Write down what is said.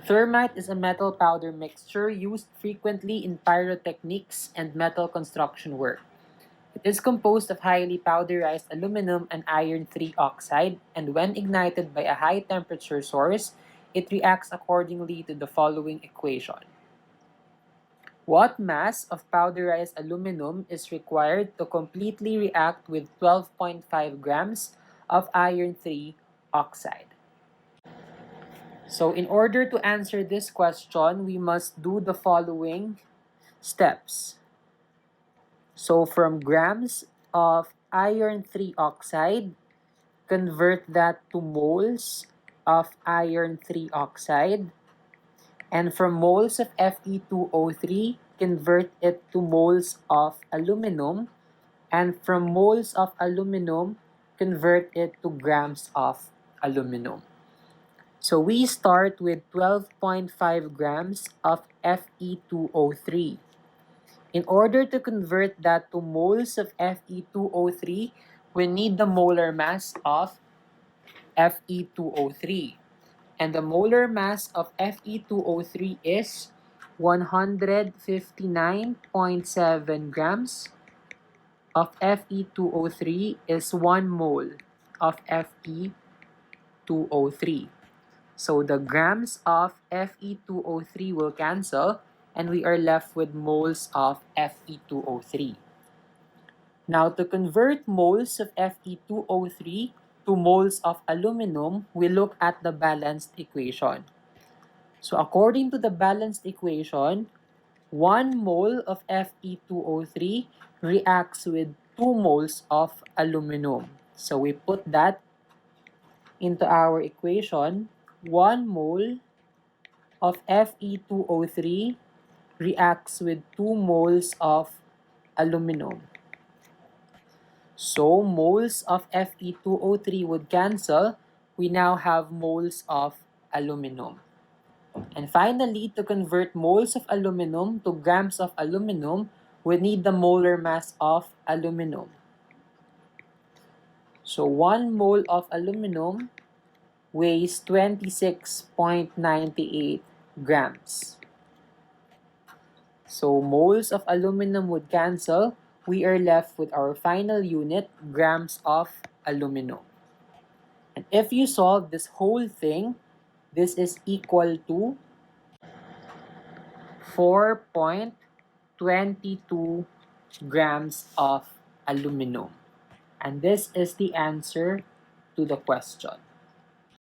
Thermite is a metal powder mixture used frequently in pyrotechnics and metal construction work. It is composed of highly powderized aluminum and iron 3 oxide, and when ignited by a high temperature source, it reacts accordingly to the following equation. What mass of powderized aluminum is required to completely react with 12.5 grams of iron 3 oxide? So in order to answer this question, we must do the following steps. So from grams of iron 3 oxide, convert that to moles of iron 3 oxide. And from moles of Fe2O3, convert it to moles of aluminum. And from moles of aluminum, convert it to grams of aluminum. So we start with 12.5 grams of Fe2O3. In order to convert that to moles of Fe2O3, we need the molar mass of Fe2O3. And the molar mass of Fe2O3 is 159.7 grams. Of Fe2O3 is 1 mole of Fe2O3. So the grams of Fe2O3 will cancel, and we are left with moles of Fe2O3. Now, to convert moles of Fe2O3 to moles of aluminum, we look at the balanced equation. So according to the balanced equation, 1 mole of Fe2O3 reacts with 2 moles of aluminum. So we put that into our equation. 1 mole of Fe2O3 reacts with 2 moles of aluminum. So moles of Fe2O3 would cancel. We now have moles of aluminum. And finally, to convert moles of aluminum to grams of aluminum, we need the molar mass of aluminum. So 1 mole of aluminum weighs 26.98 grams. So moles of aluminum would cancel. We are left with our final unit, grams of aluminum. And if you solve this whole thing, this is equal to 4.22 grams of aluminum. And this is the answer to the question.